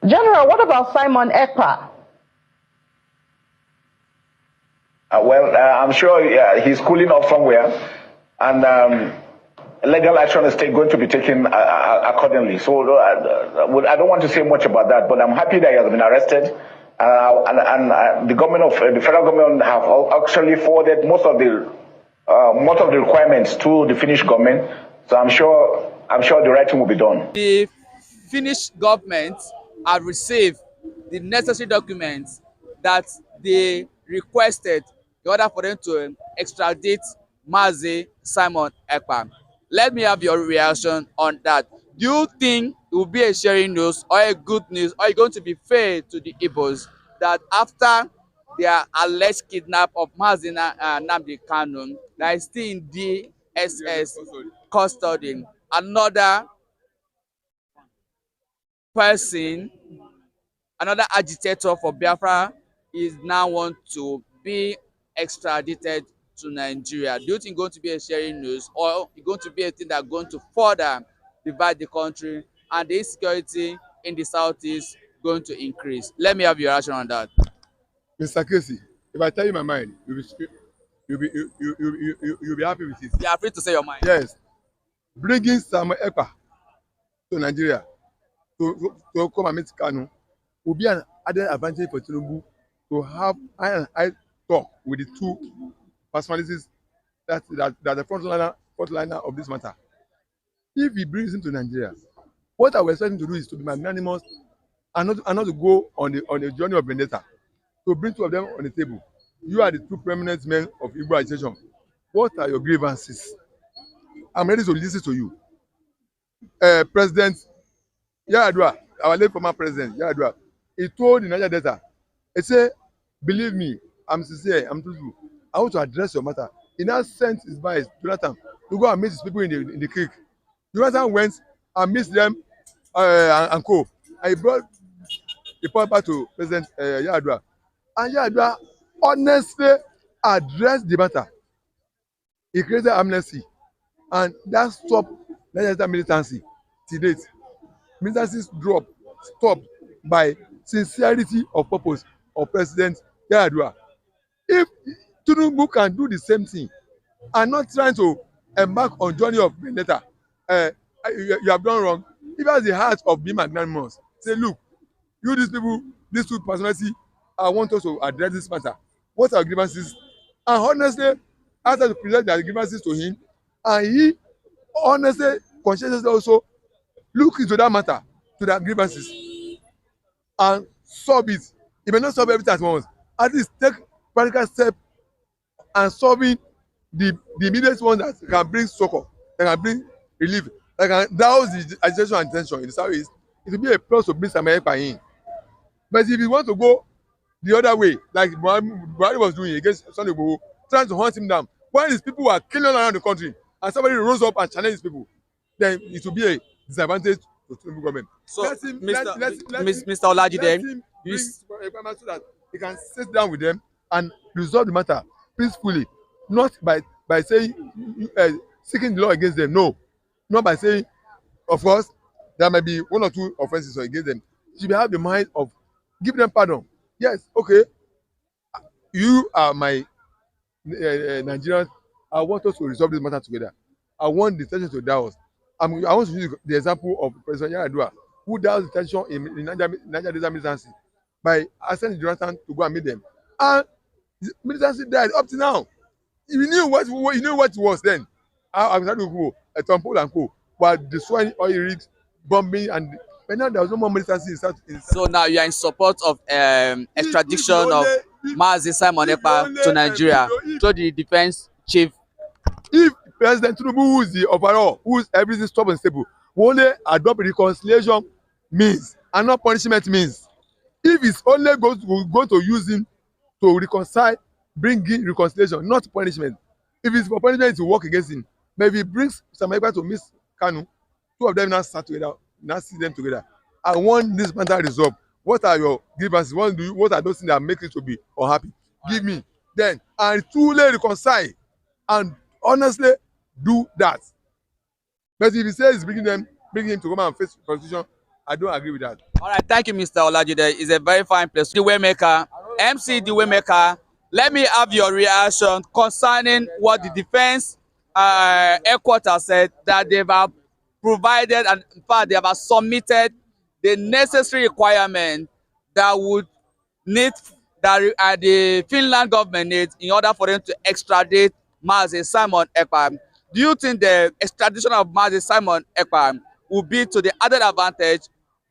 General, what about Simon Ekpa? I'm sure he's cooling off somewhere, and legal action is going to be taken accordingly. So I don't want to say much about that, but I'm happy that he has been arrested. And the federal government have actually forwarded most of the requirements to the Finnish government. So I'm sure the right thing will be done. The Finnish government have received the necessary documents that they requested in order for them to extradite Mazi Simon Ekpa. Let me have your reaction on that. Do you think it will be a sharing news or a good news, or are you going to be fair to the Igbos that after their alleged kidnap of Mazi Nnamdi Kanu, that is still in DSS custody, another person, another agitator for Biafra is now want to be extradited to Nigeria? Do you think it's going to be a sharing news, or it's going to be a thing that's going to further divide the country and the insecurity in the southeast going to increase? Let me have your reaction on that. Mr. Kacee, if I tell you my mind, you'll be happy with it. You are free to say your mind. Yes. Bringing Simon Ekpa to Nigeria to come and meet Kanu will be an added advantage for Tinubu to have eye talk with the two personalities that the frontliner of this matter. If he brings him to Nigeria, what I was expecting to do is to be magnanimous and not to go on the journey of vendetta. To bring two of them on the table. You are the two prominent men of Igbo agitation. What are your grievances? I'm ready to listen to you. President Yaradua, our late former president Yaradua, he told the Niger Delta, he said, believe me, I'm sincere, I'm truthful. I want to address your matter. He now sent his vice, Jonathan, to go and meet his people in the creek. Jonathan went and met them and co. And he brought the point back to President Yaradua. And Yaradua honestly addressed the matter. He created amnesty, and that stopped Niger militancy to date. Militancy stopped by sincerity of purpose of President Yaradua. If Tinubu can do the same thing and not trying to embark on journey of vendetta, you have done wrong. If he has the heart of being magnanimous, say, look, you these people, these two personalities, I want us to address this matter. What are grievances? And honestly, after to present their grievances to him, and he honestly, conscientiously also look into that matter, to their grievances, and solve it. He may not solve everything at once. At least take practical steps and solving the immediate ones that can bring succor, that can bring relief, that can douse the agitation and tension in the southeast. It will be a plus to bring Simon Ekpa in. But if you want to go the other way, like Buhari was doing against Sunday Igboho, trying to hunt him down, while his people were killing around the country, and somebody rose up and challenged his people, then it will be a disadvantage to the Tinubu government. So, Mr. Olajide, so that he can sit down with them and resolve the matter peacefully, not by saying seeking the law against them. No, not by saying, of course, there might be one or two offenses against them. You should have the mind of give them pardon. Yes, okay, you are my Nigerians. I want us to resolve this matter together. I want the tension to douse. I want to use the example of President Yaradua, who doused the tension in Niger Delta militancy by asking Jonathan to go and meet them. And the militancy died up to now. You knew what it was then. I was having to go Tom Paul and co. While destroying oil rigs, bombing, and now there was no more militancy in South. So now you are in support of extradition of Mazi Simon Ekpa to Nigeria through the defense chief. If President Tinubu, who is the overall, who is everything stop and stable, will only adopt reconciliation means and not punishment means. If it's only going to use him to reconcile, bring in reconciliation, not punishment. If it's for punishment, it will work against him. But if he brings Simon Ekpa to Miss Kanu, two of them now start together, now see them together. I want this matter resolved. What are your grievances? What are those things that make you to be unhappy? Give me. Then, and truly reconcile and honestly do that. But if he says bring him to come and face constitution, I don't agree with that. All right, thank you, Mr. Olajide. It's a very fine place. The Waymaker, MC the Waymaker, let me have your reaction concerning what the defense headquarters said, that they have provided, and in fact, they have submitted the necessary requirement that would need, that the Finland government needs in order for them to extradite Mazi Simon Ekpa. Do you think the extradition of Mazi Simon Ekpa will be to the added advantage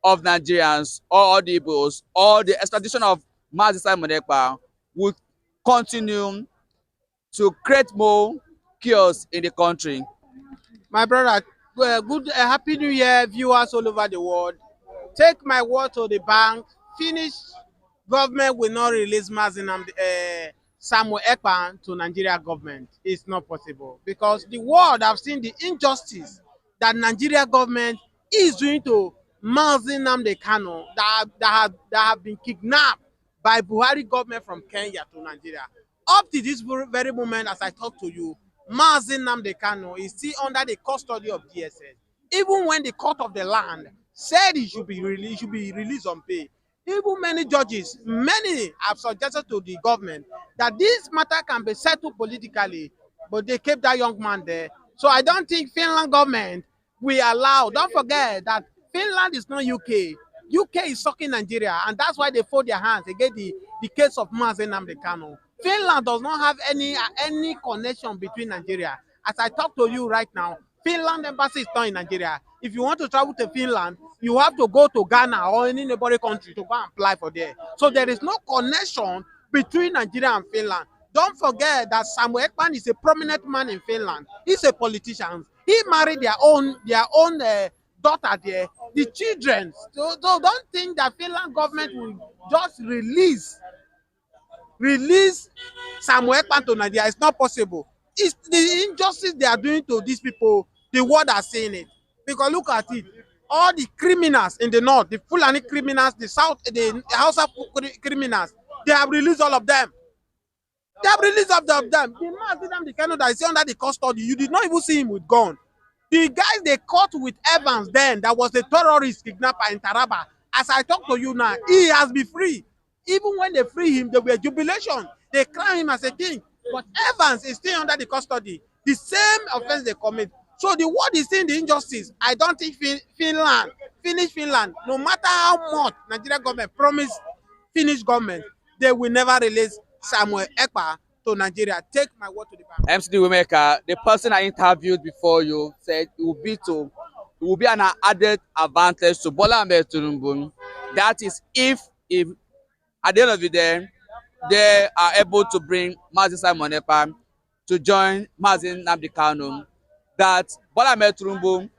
of Nigerians or the Igbos, or the extradition of Mazi Simon Ekpa would continue to create more chaos in the country? My brother, good happy new year, viewers all over the world. Take my word to the bank. Finnish government will not release Samuel Ekpa to Nigeria government. It's not possible because the world have seen the injustice that Nigeria government is doing to Mazi Nnamdi Kanu that have been kidnapped by Buhari government from Kenya to Nigeria. Up to this very moment, as I talk to you, Mazi Nnamdi Kanu is still under the custody of DSS. Even when the court of the land said he should be released on bail, even many judges, many have suggested to the government that this matter can be settled politically, but they kept that young man there. So I don't think Finland government will allow. Don't forget that Finland is not UK. UK is sucking Nigeria, and that's why they fold their hands against the case of Mazi Nnamdi Kanu. Finland does not have any connection between Nigeria. As I talk to you right now, Finland embassy is not in Nigeria. If you want to travel to Finland, you have to go to Ghana or any neighboring country to go and apply for there. So there is no connection between Nigeria and Finland. Don't forget that Samuel Ekpa is a prominent man in Finland. He's a politician. He married their own daughter there, the children. So don't think that Finland government will just release Samuel Ekpa to Nigeria. It's not possible. It's the injustice they are doing to these people. The world are saying it. Because look at it. All the criminals in the north, the Fulani criminals, the south, the Hausa criminals, they have released all of them. They have released all of them. The man, the Kanu that is under the custody, you did not even see him with gun. The guys they caught with Evans then, that was the terrorist kidnapper in Taraba. As I talk to you now, he has been free. Even when they free him, there were jubilation. They crown him as a king. But Evans is still under the custody. The same offense they commit. So the world is seeing the injustice. I don't think Finnish Finland, no matter how much Nigeria government promised Finnish government, they will never release Samuel Ekpa to Nigeria. Take my word to the bank. MC the Waymaker, the person I interviewed before you said it will be an added advantage to Bola Ahmed Tinubu. That is if at the end of the day, they are able to bring Mazi Simon Ekpa to join Mazi Nnamdi Kanu, that Bola Ahmed Tinubu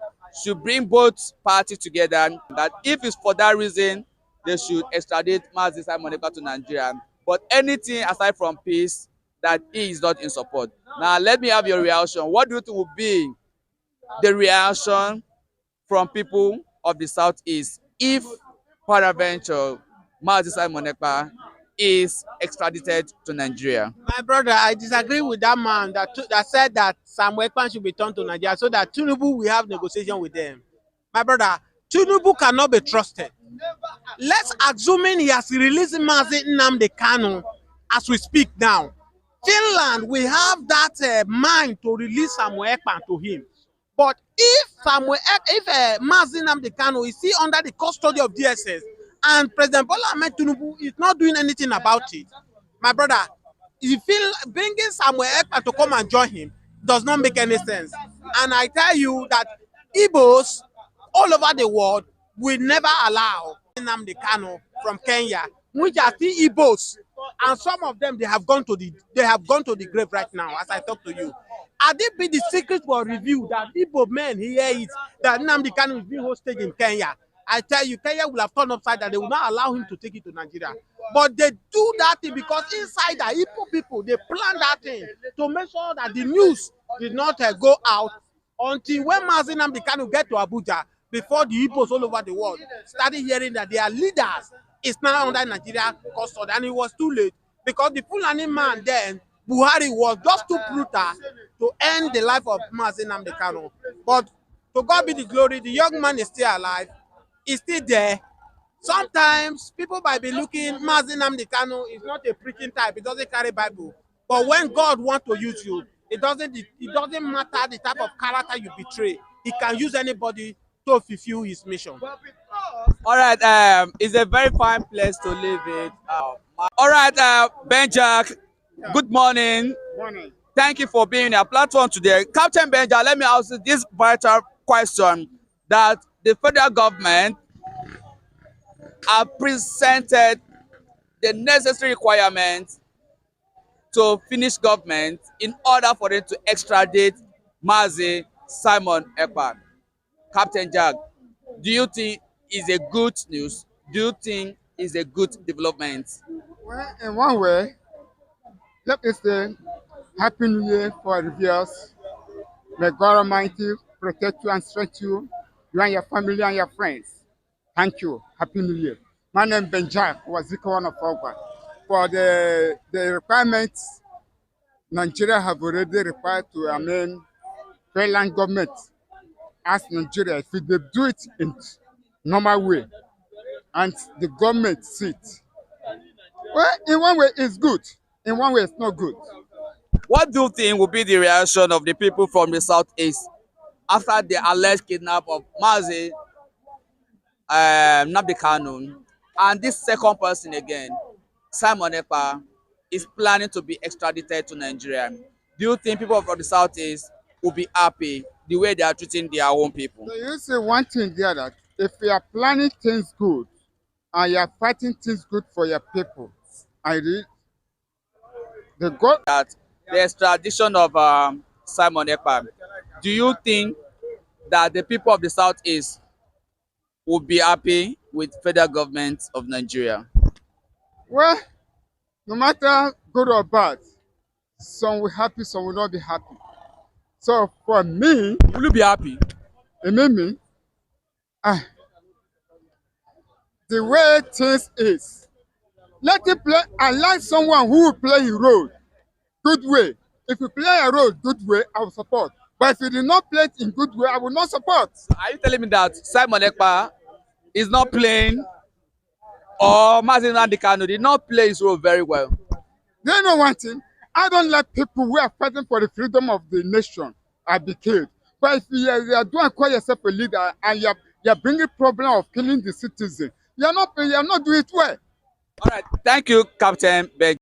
should bring both parties together, that if it's for that reason, they should extradite Mazi Simon Ekpa to Nigeria. But anything aside from peace, that he is not in support. Now, let me have your reaction. What do you think will be the reaction from people of the Southeast if, peradventure, Mazi Simon Ekpa is extradited to Nigeria? My brother, I disagree with that man that said that Samuel Ekpa should be turned to Nigeria so that Tinubu will have negotiation with them. My brother, Tinubu cannot be trusted. Let's assuming he has released Mazi Nnamdi Kanu as we speak now. Finland will have that mind to release Samuel Ekpa to him. But if Mazi Nnamdi Kanu is still under the custody of DSS, and President Bola Ahmed Tinubu is not doing anything about it, my brother, if bringing Samuel Ekpa to come and join him does not make any sense. And I tell you that Igbos all over the world will never allow Nnamdi Kanu from Kenya, which are still Igbos, and some of them they have gone to the grave right now as I talk to you. Had it been the secret was revealed that Igbo men hear it that Nnamdi Kanu is being hostage in Kenya, I tell you, Kenya will have turned upside down. They will not allow him to take it to Nigeria. But they do that thing because inside the Igbo people, they plan that thing to make sure that the news did not go out until when Mazi Nnamdi Kanu get to Abuja, before the Igbos all over the world started hearing that their leaders is now under Nigeria custody. And it was too late because the Fulani man then, Buhari, was just too brutal to end the life of Mazi Nnamdi Kanu. But to God be the glory, the young man is still alive. is still there. Sometimes people might be looking, Mazi Nnamdi Kanu is not a preaching type, it doesn't carry Bible. But when God wants to use you, it doesn't matter the type of character you betray. He can use anybody to fulfill his mission. All right, it's a very fine place to live it. All right, Benjack, good morning. Morning. Thank you for being in our platform today. Captain Benjack, let me ask you this vital question that the federal government have presented the necessary requirements to Finnish government in order for them to extradite Mazi Simon Ekpa. Captain Jack, do you think is a good news? Do you think is a good development? Well, in one way, let me say Happy New Year for our viewers. May God Almighty protect you and strengthen you, you and your family and your friends. Thank you. Happy New Year. My name is Benjack Wazikawan of Ogba. For the requirements, Nigeria have already required to amend federal government as Nigeria if they do it in normal way and the government sit. Well, in one way it's good, in one way it's not good. What do you think will be the reaction of the people from the southeast after the alleged kidnap of Mazi Nnamdi Kanu, and this second person again, Simon Ekpa, is planning to be extradited to Nigeria? Do you think people from the southeast will be happy the way they are treating their own people? So you say one thing there, that if you are planning things good and you are fighting things good for your people, I read the God That the extradition of Simon Ekpa, do you think that the people of the southeast will be happy with federal government of Nigeria? well, no matter good or bad, some will happy, some will not be happy. So for me, Will you be happy? it made me the way things is. Let it play. I like someone who will play a role good way. If you play a role good way, I will support. But if you did not play it in good way, I will not support. Are you telling me that Simon Ekpa is not playing, or Mazi Nnamdi Kanu did not play his role very well? Do you know one thing? I don't like people who are fighting for the freedom of the nation be killed. But if you are doing call yourself a leader and you are bringing problem of killing the citizens, you are not doing it well. All right, thank you, Captain Ben.